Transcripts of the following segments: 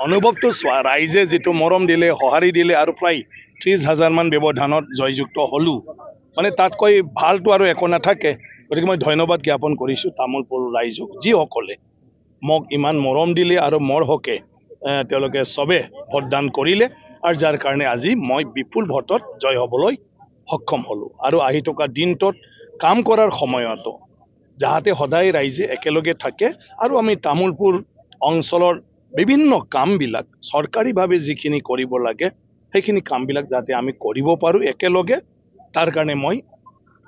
অনুভৱটো চোৱা, ৰাইজে যিটো মৰম দিলে, সঁহাৰি দিলে আৰু প্ৰায় 30,000 মান ব্যৱধানত জয়যুক্ত হ'লোঁ, মানে তাতকৈ ভালটো আৰু একো নাথাকে। গতিকে মই ধন্যবাদ জ্ঞাপন কৰিছোঁ তামোলপুৰ ৰাইজক, যিসকলে মোক ইমান মৰম দিলে আৰু মোৰ হকে তেওঁলোকে চবে ভোটদান কৰিলে, আৰু যাৰ কাৰণে আজি মই বিপুল ভোটত জয় হ'বলৈ সক্ষম হ'লোঁ। আৰু আহি থকা দিনটোত কাম কৰাৰ সময়তো যাতে সদায় ৰাইজে একেলগে থাকে আৰু আমি তামোলপুৰ অঞ্চলৰ বিভিন্ন কামবিলাক চৰকাৰীভাৱে যিখিনি কৰিব লাগে সেইখিনি কামবিলাক যাতে আমি কৰিব পাৰোঁ একেলগে, তাৰ কাৰণে মই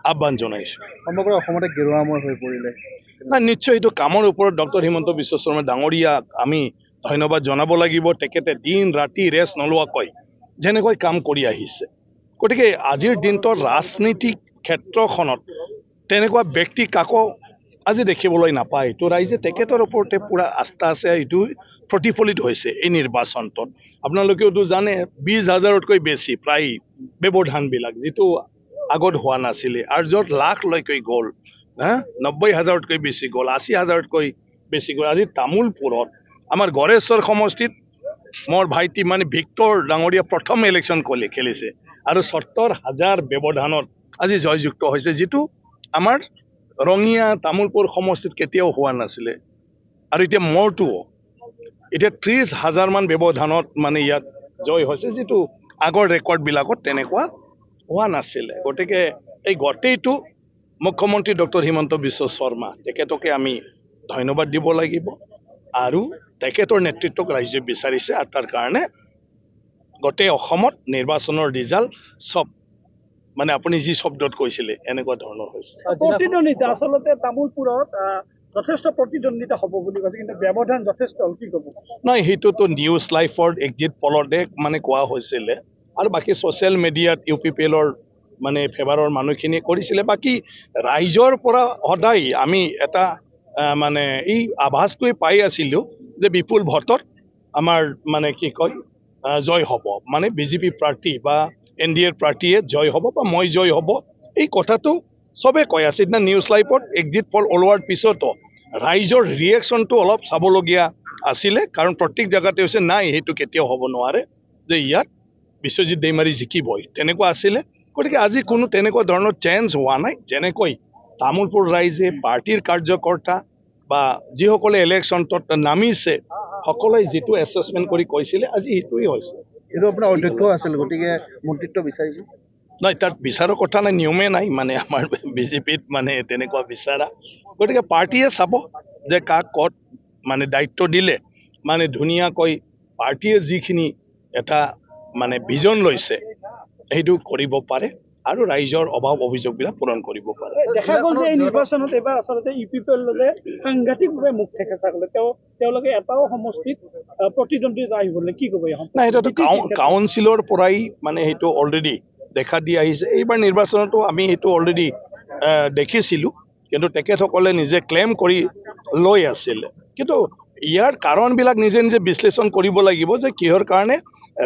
আহ্বান জনাইছোঁ। সমগ্ৰ অসমতে গেৰুৱাময় হৈ পৰিলে। নাই, নিশ্চয় এইটো কামৰ ওপৰত ডক্টৰ হিমন্ত বিশ্ব শৰ্মা ডাঙৰীয়াক আমি ধন্যবাদ জনাব লাগিব। তেখেতে দিন ৰাতি ৰেষ্ট নোলোৱাকৈ যেনেকৈ কাম কৰি আহিছে। গতিকে আজিৰ দিনটোত ৰাজনীতিক ক্ষেত্ৰখনত তেনেকুৱা ব্যক্তি কাকো আজি দেখিবলৈ নাপায়। তো ৰাইজে তেখেতৰ ওপৰতে পূৰা আস্থা আছে, এইটো প্ৰতিফলিত হৈছে এই নিৰ্বাচনটোত। আপোনালোকেওতো জানে 20,000তকৈ বেছি প্ৰায় ব্যৱধানবিলাক, যিটো আগত হোৱা নাছিলে, আৰু য'ত লাখলৈকে গ'ল, 90,000তকৈ বেছি গ'ল, 80,000তকৈ বেছি গ'ল। আজি তামোলপুৰত আমাৰ গড়েশ্বৰ সমষ্টিত মোৰ ভাইটি মানে ভিক্টৰ ডাঙৰীয়া প্ৰথম ইলেকশ্যন খেলিছে আৰু 70,000 ব্যৱধানত আজি জয়যুক্ত হৈছে, যিটো আমাৰ ৰঙিয়া তামোলপুৰ সমষ্টিত কেতিয়াও হোৱা নাছিলে। আৰু এতিয়া মোৰতো এতিয়া 30,000 মান ব্যৱধানত মানে ইয়াত জয় হৈছে, যিটো আগৰ ৰেকৰ্ডবিলাকত তেনেকুৱা হোৱা নাছিলে। গতিকে এই গোটেইটো মুখ্যমন্ত্ৰী ডক্টৰ হিমন্ত বিশ্ব শৰ্মা, তেখেতকে আমি ধন্যবাদ দিব লাগিব। আৰু তেখেতৰ নেতৃত্বক ৰাইজে বিচাৰিছে, আৰু তাৰ কাৰণে গোটেই অসমত নিৰ্বাচনৰ ৰিজাল্ট চব মানে আপুনি যি শব্দত কৈছিলে এনেকুৱা ধৰণৰ হৈছে। প্ৰতিদ্বন্দ্বিতা আচলতে তামোলপুৰত যথেষ্ট প্ৰতিদ্বন্দ্বিতা হ'ব বুলি কৈছে, কিন্তু ব্যৱধান যথেষ্ট হ'ল, কি ক'ব? নাই, সেইটোতো নিউজ লাইফৰ এক্সিট পলতে মানে কোৱা হৈছিলে, আৰু বাকী ছ'চিয়েল মিডিয়াত UPPLৰ মানে ফেভাৰৰ মানুহখিনিয়ে কৰিছিলে। বাকী ৰাইজৰ পৰা সদায় আমি এটা মানে এই আভাসটোৱে পাই আছিলোঁ যে বিপুল ভোটত আমাৰ মানে কি কয় জয় হ'ব, মানে BJP প্ৰাৰ্থী বা NDAৰ প্ৰাৰ্থীয়ে জয় হ'ব বা মই জয় হ'ব, এই কথাটো চবে কৈ আছে। সিদিনা নিউজ লাইভত এক্সিট পল ওলোৱাৰ পিছতো ৰাইজৰ ৰিয়েকশ্যনটো অলপ চাবলগীয়া আছিলে, কাৰণ প্ৰত্যেক জেগাতে হৈছে নাই, সেইটো কেতিয়াও হ'ব নোৱাৰে যে ইয়াত বিশ্বজিৎ দৈমাৰী জিকিবই, তেনেকুৱা আছিলে। গতিকে আজি কোনো তেনেকুৱা ধৰণৰ চেঞ্জ হোৱা নাই। যেনেকৈ তামোলপুৰ ৰাইজে, পাৰ্টীৰ কাৰ্যকৰ্তা বা যিসকলে ইলেকশ্যনটোত নামিছে, সকলোৱে যিটো এছেছমেণ্ট কৰি কৈছিলে আজি সেইটোৱেই হৈছে। এইটো আপোনাৰ অধ্যক্ষ আছিল, গতিকে মন্ত্ৰিত্ব বিচাৰিব। নাই, তাত বিচাৰৰ কথা নাই, নিয়মে নাই মানে আমাৰ BJPত মানে তেনেকুৱা বিচাৰা। গতিকে পাৰ্টীয়ে চাব যে কাক ক'ত মানে দায়িত্ব দিলে মানে ধুনীয়াকৈ পাৰ্টীয়ে যিখিনি এটা মানে ভিজন লৈছে সেইটো কৰিব পাৰে আৰু ৰাইজৰ অভাৱ অভিযোগবিলাক পূৰণ কৰিব পাৰে। দেখা গ'ল যে এই নিৰ্বাচনত এইবাৰ আচলতে UPPLৰে সাংঘাতিকভাৱে মুখ থেকেচা কৰিলে। তেওঁলোকে এটাও সমষ্টিত প্ৰতিদ্বন্দ্বিতা আহিবলৈ, কি ক'ব? নাই, এইটোতো কাউন্সিলৰ পৰাই মানে সেইটো অলৰেডি দেখা দি আহিছে। এইবাৰ নিৰ্বাচনতো আমি সেইটো অলৰেডি দেখিছিলোঁ, কিন্তু তেখেতসকলে নিজে ক্লেইম কৰি লৈ আছিলে। কিন্তু ইয়াৰ কাৰণবিলাক নিজে নিজে বিশ্লেষণ কৰিব লাগিব যে কিহৰ কাৰণে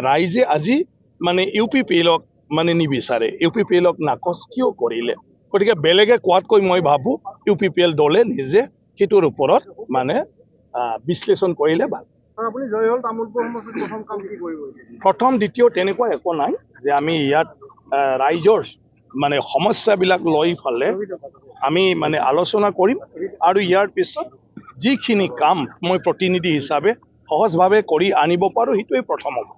ৰাইজে আজি মানে UPPLক মানে নিবিচাৰে, UPPLক নাকচ কিয় কৰিলে। গতিকে বেলেগে কোৱাতকৈ মই ভাবোঁ UPPL দলে নিজে সেইটোৰ ওপৰত মানে বিশ্লেষণ কৰিলে ভাল। আপুনি জয় হ'ল তামোলপুৰ সমষ্টিত প্ৰথম কাম কি কৰিব? প্ৰথম দ্বিতীয় তেনেকুৱা একো নাই, যে আমি ইয়াত ৰাইজৰ মানে সমস্যাবিলাক লৈ ফালে আমি মানে আলোচনা কৰিম, আৰু ইয়াৰ পিছত যিখিনি কাম মই প্ৰতিনিধি হিচাপে সহজভাৱে কৰি আনিব পাৰোঁ সেইটোৱে প্ৰথম হ'ব।